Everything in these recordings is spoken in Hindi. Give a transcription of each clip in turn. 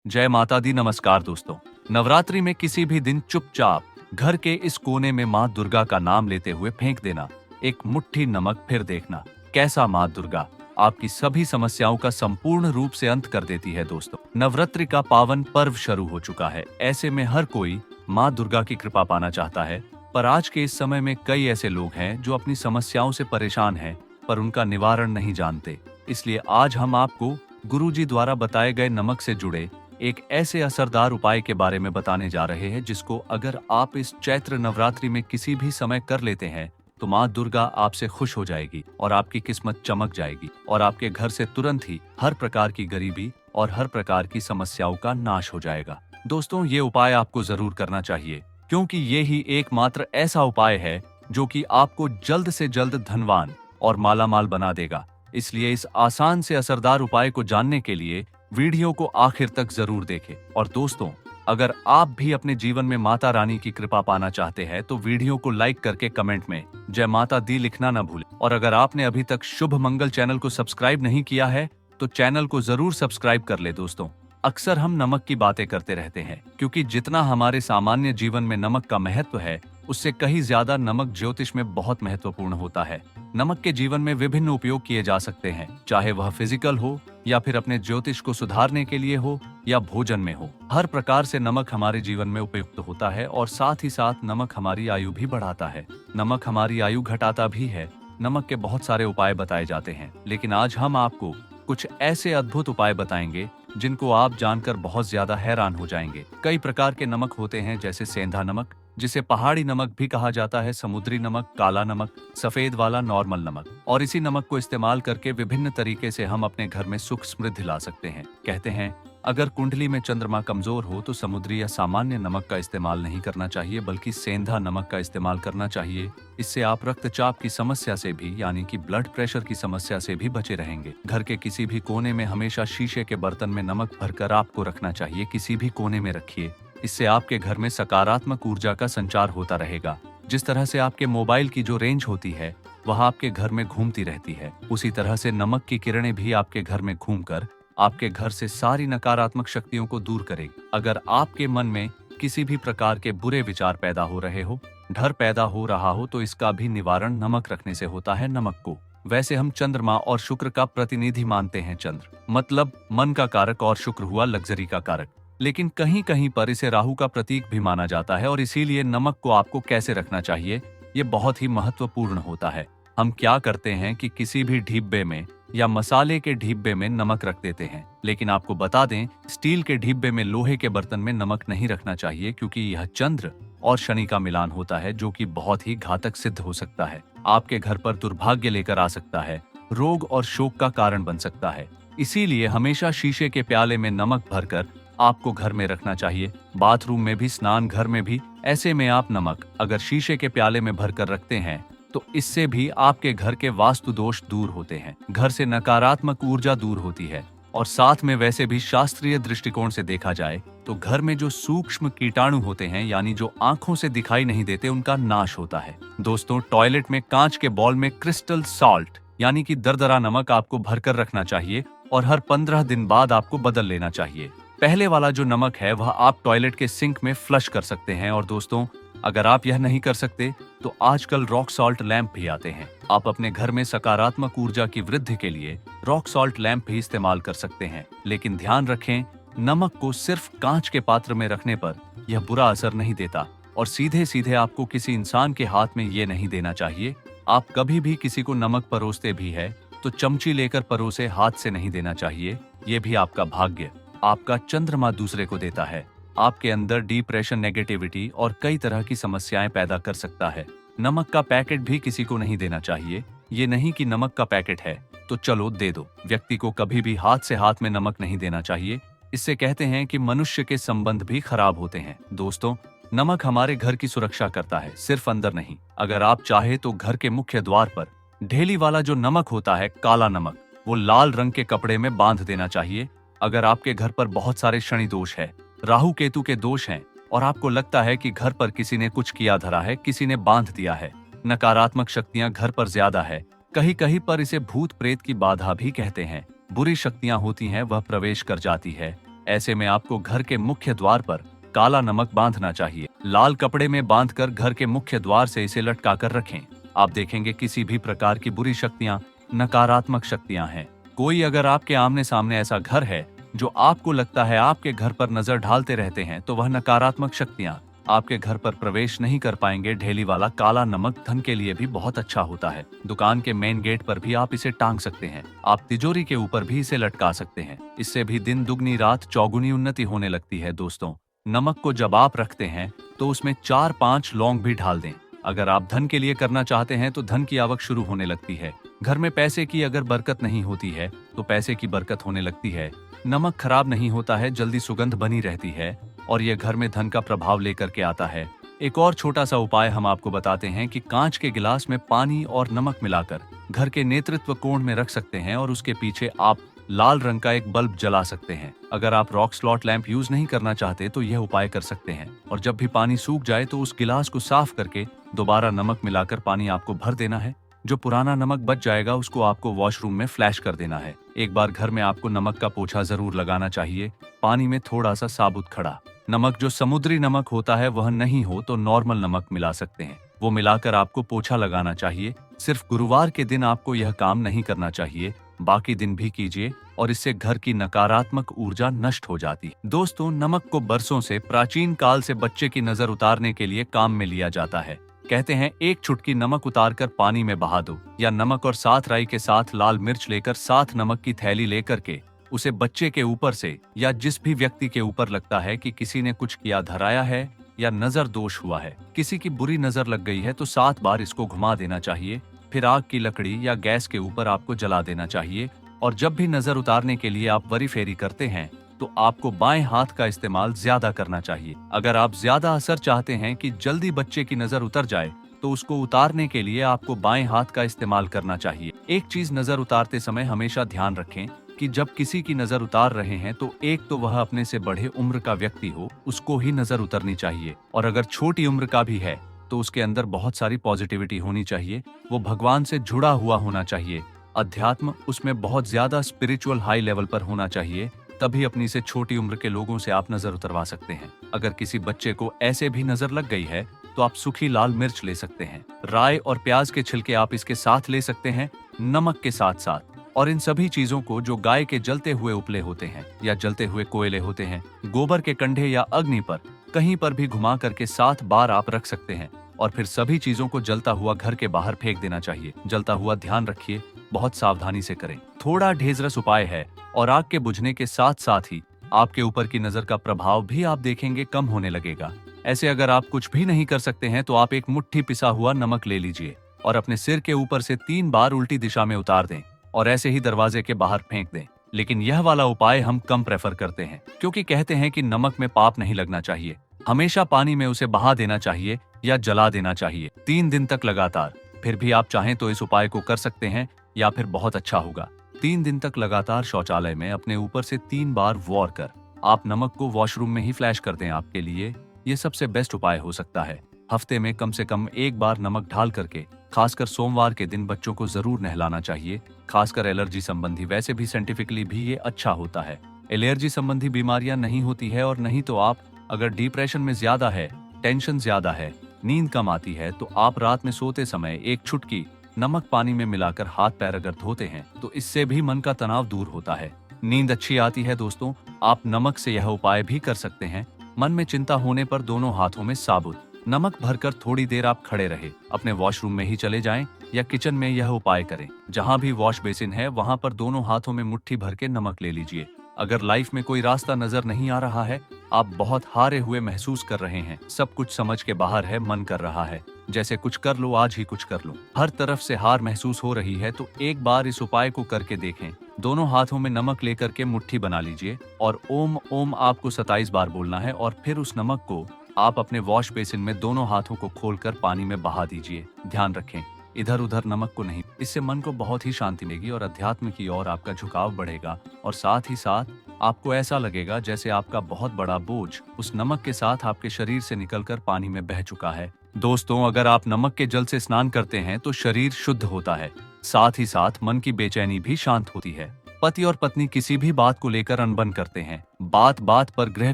जय माता दी। नमस्कार दोस्तों। नवरात्रि में किसी भी दिन चुपचाप घर के इस कोने में माँ दुर्गा का नाम लेते हुए फेंक देना, एक मुट्ठी नमक, फिर देखना कैसा माँ दुर्गा आपकी सभी समस्याओं का संपूर्ण रूप से अंत कर देती है। दोस्तों, नवरात्रि का पावन पर्व शुरू हो चुका है। ऐसे में हर कोई माँ दुर्गा की कृपा पाना चाहता है, पर आज के इस समय में कई ऐसे लोग हैं जो अपनी समस्याओं से परेशान हैं, पर उनका निवारण नहीं जानते। इसलिए आज हम आपको गुरुजी द्वारा बताए गए नमक से जुड़े एक ऐसे असरदार उपाय के बारे में बताने जा रहे हैं, जिसको अगर आप इस चैत्र नवरात्रि में किसी भी समय कर लेते हैं तो माँ दुर्गा आपसे खुश हो जाएगी और आपकी किस्मत चमक जाएगी और आपके घर से तुरंत ही हर प्रकार की गरीबी और हर प्रकार की समस्याओं का नाश हो जाएगा। दोस्तों, ये उपाय आपको जरूर करना चाहिए, क्योंकि ये ही एकमात्र ऐसा उपाय है जो कि आपको जल्द से जल्द धनवान और मालामाल बना देगा। इसलिए इस आसान से असरदार उपाय को जानने के लिए वीडियो को आखिर तक जरूर देखें। और दोस्तों, अगर आप भी अपने जीवन में माता रानी की कृपा पाना चाहते हैं तो वीडियो को लाइक करके कमेंट में जय माता दी लिखना न भूलें। और अगर आपने अभी तक शुभ मंगल चैनल को सब्सक्राइब नहीं किया है तो चैनल को जरूर सब्सक्राइब कर ले। दोस्तों, अक्सर हम नमक की बातें करते रहते हैं, क्योंकि जितना हमारे सामान्य जीवन में नमक का महत्व है, उससे कहीं ज्यादा नमक ज्योतिष में बहुत महत्वपूर्ण होता है। नमक के जीवन में विभिन्न उपयोग किए जा सकते हैं, चाहे वह फिजिकल हो या फिर अपने ज्योतिष को सुधारने के लिए हो या भोजन में हो। हर प्रकार से नमक हमारे जीवन में उपयुक्त होता है और साथ ही साथ नमक हमारी आयु भी बढ़ाता है, नमक हमारी आयु घटाता भी है। नमक के बहुत सारे उपाय बताए जाते हैं, लेकिन आज हम आपको कुछ ऐसे अद्भुत उपाय बताएंगे जिनको आप जानकर बहुत ज्यादा हैरान हो जाएंगे। कई प्रकार के नमक होते हैं, जैसे सेंधा नमक, जिसे पहाड़ी नमक भी कहा जाता है, समुद्री नमक, काला नमक, सफेद वाला नॉर्मल नमक। और इसी नमक को इस्तेमाल करके विभिन्न तरीके से हम अपने घर में सुख समृद्धि ला सकते हैं। कहते हैं, अगर कुंडली में चंद्रमा कमजोर हो तो समुद्री या सामान्य नमक का इस्तेमाल नहीं करना चाहिए, बल्कि सेंधा नमक का इस्तेमाल करना चाहिए। इससे आप रक्तचाप की समस्या से भी, यानी कि ब्लड प्रेशर की समस्या से भी बचे रहेंगे। घर के किसी भी कोने में हमेशा शीशे के बर्तन में नमक भरकर आपको रखना चाहिए। किसी भी कोने में रखिए, इससे आपके घर में सकारात्मक ऊर्जा का संचार होता रहेगा। जिस तरह से आपके मोबाइल की जो रेंज होती है वह आपके घर में घूमती रहती है, उसी तरह से नमक की किरणें भी आपके घर में घूमकर आपके घर से सारी नकारात्मक शक्तियों को दूर करेगी। अगर आपके मन में किसी भी प्रकार के बुरे विचार पैदा हो रहे हो, डर पैदा हो रहा हो, तो इसका भी निवारण नमक रखने से होता है। नमक को वैसे हम चंद्रमा और शुक्र का प्रतिनिधि मानते हैं। चंद्र मतलब मन का कारक और शुक्र हुआ लग्जरी का कारक, लेकिन कहीं कहीं पर इसे राहु का प्रतीक भी माना जाता है। और इसीलिए नमक को आपको कैसे रखना चाहिए, ये बहुत ही महत्वपूर्ण होता है। हम क्या करते हैं कि किसी भी डिब्बे में या मसाले के डिब्बे में नमक रख देते हैं, लेकिन आपको बता दें, स्टील के डिब्बे में, लोहे के बर्तन में नमक नहीं रखना चाहिए, क्योंकि यह चंद्र और शनि का मिलान होता है, जो कि बहुत ही घातक सिद्ध हो सकता है। आपके घर पर दुर्भाग्य लेकर आ सकता है, रोग और शोक का कारण बन सकता है। इसीलिए हमेशा शीशे के प्याले में नमक भरकर आपको घर में रखना चाहिए। बाथरूम में भी, स्नान घर में भी। ऐसे में आप नमक अगर शीशे के प्याले में भरकर रखते हैं तो इससे भी आपके घर के वास्तु दोष दूर होते हैं, घर से नकारात्मक ऊर्जा दूर होती है। और साथ में वैसे भी शास्त्रीय दृष्टिकोण से देखा जाए तो घर में जो सूक्ष्म कीटाणु होते हैं, यानी जो आंखों से दिखाई नहीं देते, उनका नाश होता है। दोस्तों, टॉयलेट में कांच के बॉल में क्रिस्टल सॉल्ट यानी कि दरदरा नमक आपको भरकर रखना चाहिए और हर 15 दिन बाद आपको बदल लेना चाहिए। पहले वाला जो नमक है वह आप टॉयलेट के सिंक में फ्लश कर सकते हैं। और दोस्तों, अगर आप यह नहीं कर सकते तो आजकल रॉक सॉल्ट लैंप भी आते हैं। आप अपने घर में सकारात्मक ऊर्जा की वृद्धि के लिए रॉक सॉल्ट लैंप भी इस्तेमाल कर सकते हैं। लेकिन ध्यान रखें, नमक को सिर्फ कांच के पात्र में रखने पर यह बुरा असर नहीं देता और सीधे सीधे आपको किसी इंसान के हाथ में ये नहीं देना चाहिए। आप कभी भी किसी को नमक परोसते भी है तो चमची लेकर परोसे, हाथ से नहीं देना चाहिए। ये भी आपका भाग्य, आपका चंद्रमा दूसरे को देता है। आपके अंदर डिप्रेशन, नेगेटिविटी और कई तरह की समस्याएं पैदा कर सकता है। नमक का पैकेट भी किसी को नहीं देना चाहिए। ये नहीं कि नमक का पैकेट है तो चलो दे दो। व्यक्ति को कभी भी हाथ से हाथ में नमक नहीं देना चाहिए। इससे कहते हैं कि मनुष्य के संबंध भी खराब होते हैं। दोस्तों, नमक हमारे घर की सुरक्षा करता है, सिर्फ अंदर नहीं। अगर आप चाहे तो घर के मुख्य द्वार पर ढेली वाला जो नमक होता है, काला नमक, वो लाल रंग के कपड़े में बांध देना चाहिए। अगर आपके घर पर बहुत सारे शनि दोष है, राहु केतु के दोष हैं और आपको लगता है कि घर पर किसी ने कुछ किया धरा है, किसी ने बांध दिया है, नकारात्मक शक्तियां घर पर ज्यादा है, कहीं कहीं पर इसे भूत प्रेत की बाधा भी कहते हैं, बुरी शक्तियां होती हैं, वह प्रवेश कर जाती है, ऐसे में आपको घर के मुख्य द्वार पर काला नमक बांधना चाहिए। लाल कपड़े में बांधकर घर के मुख्य द्वार से इसे लटका कर रखें। आप देखेंगे किसी भी प्रकार की बुरी शक्तियां, नकारात्मक शक्तियां हैं। कोई अगर आपके आमने सामने ऐसा घर है जो आपको लगता है आपके घर पर नजर ढालते रहते हैं, तो वह नकारात्मक शक्तियां आपके घर पर प्रवेश नहीं कर पाएंगे। ढेली वाला काला नमक धन के लिए भी बहुत अच्छा होता है। दुकान के मेन गेट पर भी आप इसे टांग सकते हैं। आप तिजोरी के ऊपर भी इसे लटका सकते हैं। इससे भी दिन दुगनी रात चौगुनी उन्नति होने लगती है। दोस्तों, नमक को जब आप रखते हैं तो उसमें 4-5 लौंग भी डाल दें। अगर आप धन के लिए करना चाहते हैं तो धन की आवक शुरू होने लगती है। घर में पैसे की अगर बरकत नहीं होती है तो पैसे की बरकत होने लगती है। नमक खराब नहीं होता है, जल्दी सुगंध बनी रहती है और यह घर में धन का प्रभाव लेकर के आता है। एक और छोटा सा उपाय हम आपको बताते हैं कि कांच के गिलास में पानी और नमक मिलाकर घर के नेतृत्व कोण में रख सकते हैं और उसके पीछे आप लाल रंग का एक बल्ब जला सकते हैं। अगर आप रॉक स्लॉट लैंप यूज नहीं करना चाहते तो यह उपाय कर सकते हैं। और जब भी पानी सूख जाए तो उस गिलास को साफ करके दोबारा नमक मिलाकर पानी आपको भर देना है। जो पुराना नमक बच जाएगा उसको आपको वॉशरूम में फ्लैश कर देना है। एक बार घर में आपको नमक का पोछा जरूर लगाना चाहिए। पानी में थोड़ा सा साबुत खड़ा नमक, जो समुद्री नमक होता है, वह नहीं हो तो नॉर्मल नमक मिला सकते हैं। वो मिलाकर आपको पोछा लगाना चाहिए। सिर्फ गुरुवार के दिन आपको यह काम नहीं करना चाहिए, बाकी दिन भी कीजिए और इससे घर की नकारात्मक ऊर्जा नष्ट हो जाती है। दोस्तों, नमक को बरसों से, प्राचीन काल से बच्चे की नजर उतारने के लिए काम में लिया जाता है। कहते हैं एक चुटकी नमक उतारकर पानी में बहा दो, या नमक और साथ राई के साथ लाल मिर्च लेकर साथ नमक की थैली लेकर के उसे बच्चे के ऊपर से या जिस भी व्यक्ति के ऊपर लगता है कि किसी ने कुछ किया धराया है या नजर दोष हुआ है, किसी की बुरी नजर लग गई है, तो 7 बार इसको घुमा देना चाहिए। फिर आग की लकड़ी या गैस के ऊपर आपको जला देना चाहिए। और जब भी नजर उतारने के लिए आप वरी फेरी करते हैं तो आपको बाएं हाथ का इस्तेमाल ज्यादा करना चाहिए। अगर आप ज्यादा असर चाहते हैं कि जल्दी बच्चे की नजर उतर जाए तो उसको उतारने के लिए आपको बाएं हाथ का इस्तेमाल करना चाहिए। एक चीज नजर उतारते समय हमेशा ध्यान रखें कि जब किसी की नजर उतार रहे हैं तो एक तो वह अपने से बड़े उम्र का व्यक्ति हो, उसको ही नजर उतरनी चाहिए। और अगर छोटी उम्र का भी है तो उसके अंदर बहुत सारी पॉजिटिविटी होनी चाहिए। वो भगवान से जुड़ा हुआ होना चाहिए। अध्यात्म उसमें बहुत ज्यादा स्पिरिचुअल हाई लेवल पर होना चाहिए। तभी अपनी से छोटी उम्र के लोगों से आप नजर उतरवा सकते हैं। अगर किसी बच्चे को ऐसे भी नजर लग गई है तो आप सूखी लाल मिर्च ले सकते हैं। राई और प्याज के छिलके आप इसके साथ ले सकते हैं, नमक के साथ साथ। और इन सभी चीजों को, जो गाय के जलते हुए उपले होते हैं या जलते हुए कोयले होते हैं, गोबर के कंढे या अग्नि पर कहीं पर भी घुमा करके 7 बार आप रख सकते हैं। और फिर सभी चीजों को जलता हुआ घर के बाहर फेंक देना चाहिए। जलता हुआ ध्यान रखिए, बहुत सावधानी से करें। थोड़ा ढेजरस उपाय है और आग के बुझने के साथ साथ ही आपके ऊपर की नजर का प्रभाव भी आप देखेंगे कम होने लगेगा। ऐसे अगर आप कुछ भी नहीं कर सकते हैं तो आप एक मुट्ठी पिसा हुआ नमक ले लीजिए और अपने सिर के ऊपर से 3 बार उल्टी दिशा में उतार दें और ऐसे ही दरवाजे के बाहर फेंक दें। लेकिन यह वाला उपाय हम कम प्रेफर करते हैं, क्योंकि कहते हैं कि नमक में पाप नहीं लगना चाहिए। हमेशा पानी में उसे बहा देना चाहिए या जला देना चाहिए 3 दिन तक लगातार। फिर भी आप चाहें तो इस उपाय को कर सकते हैं या फिर बहुत अच्छा होगा। 3 दिन तक लगातार शौचालय में अपने ऊपर से 3 बार वॉर कर आप नमक को वॉशरूम में ही फ्लैश कर दें। आपके लिए ये सबसे बेस्ट उपाय हो सकता है। हफ्ते में कम से कम 1 बार नमक ढाल करके, खासकर सोमवार के दिन बच्चों को जरूर नहलाना चाहिए। खासकर एलर्जी संबंधी, वैसे भी साइंटिफिकली भी ये अच्छा होता है। एलर्जी संबंधी बीमारियां नहीं होती है। और नहीं तो आप अगर डिप्रेशन में ज्यादा है, टेंशन ज्यादा है, नींद कम आती है, तो आप रात में सोते समय 1 चुटकी नमक पानी में मिलाकर हाथ पैर अगर धोते हैं तो इससे भी मन का तनाव दूर होता है, नींद अच्छी आती है। दोस्तों, आप नमक से यह उपाय भी कर सकते हैं। मन में चिंता होने पर दोनों हाथों में साबुत नमक भरकर थोड़ी देर आप खड़े रहे, अपने वॉशरूम में ही चले जाएं या किचन में यह उपाय करें। जहां भी वॉश बेसिन है वहां पर दोनों हाथों में मुट्ठी भर के नमक ले लीजिए। अगर लाइफ में कोई रास्ता नजर नहीं आ रहा है, आप बहुत हारे हुए महसूस कर रहे हैं, सब कुछ समझ के बाहर है, मन कर रहा है जैसे कुछ कर लो, आज ही कुछ कर लो, हर तरफ से हार महसूस हो रही है, तो एक बार इस उपाय को करके देखें। दोनों हाथों में नमक लेकर के मुट्ठी बना लीजिए और ओम ओम आपको 27 बार बोलना है। और फिर उस नमक को आप अपने वॉश बेसिन में दोनों हाथों को खोलकर पानी में बहा दीजिए। ध्यान रखें, इधर उधर नमक को नहीं। इससे मन को बहुत ही शांति मिलेगी और अध्यात्म की ओर आपका झुकाव बढ़ेगा। और साथ ही साथ आपको ऐसा लगेगा जैसे आपका बहुत बड़ा बोझ उस नमक के साथ आपके शरीर से निकलकर पानी में बह चुका है। दोस्तों, अगर आप नमक के जल से स्नान करते हैं तो शरीर शुद्ध होता है, साथ ही साथ मन की बेचैनी भी शांत होती है। पति और पत्नी किसी भी बात को लेकर अनबन करते हैं, बात बात पर गृह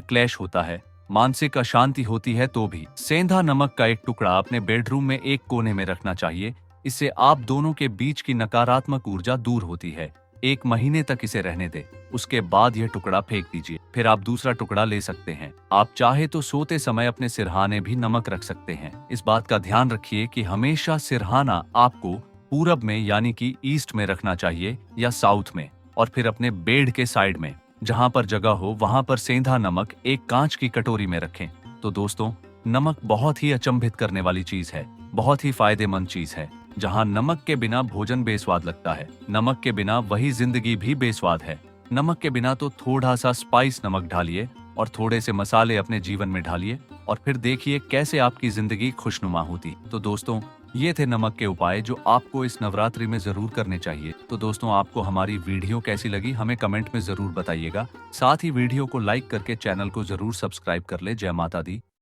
क्लेश होता है, मानसिक अशांति होती है, तो भी सेंधा नमक का एक टुकड़ा अपने बेडरूम में एक कोने में रखना चाहिए। इससे आप दोनों के बीच की नकारात्मक ऊर्जा दूर होती है। 1 महीने तक इसे रहने दें, उसके बाद यह टुकड़ा फेंक दीजिए। फिर आप दूसरा टुकड़ा ले सकते हैं। आप चाहे तो सोते समय अपने सिरहाने भी नमक रख सकते हैं। इस बात का ध्यान रखिए कि हमेशा सिरहाना आपको पूरब में यानी कि ईस्ट में रखना चाहिए या साउथ में, और फिर अपने बेड के साइड में जहां पर जगह हो वहां पर सेंधा नमक एक कांच की कटोरी में रखें। तो दोस्तों, नमक बहुत ही अचंभित करने वाली चीज है, बहुत ही फायदेमंद चीज है। जहां नमक के बिना भोजन बेस्वाद लगता है, नमक के बिना वही जिंदगी भी बेस्वाद है। नमक के बिना तो थोड़ा सा स्पाइस नमक डालिए और थोड़े से मसाले अपने जीवन में ढालिए और फिर देखिए कैसे आपकी जिंदगी खुशनुमा होती। तो दोस्तों, ये थे नमक के उपाय जो आपको इस नवरात्रि में जरूर करने चाहिए। तो दोस्तों, आपको हमारी वीडियो कैसी लगी हमें कमेंट में जरूर बताइएगा। साथ ही वीडियो को लाइक करके चैनल को जरूर सब्सक्राइब कर ले। जय माता दी।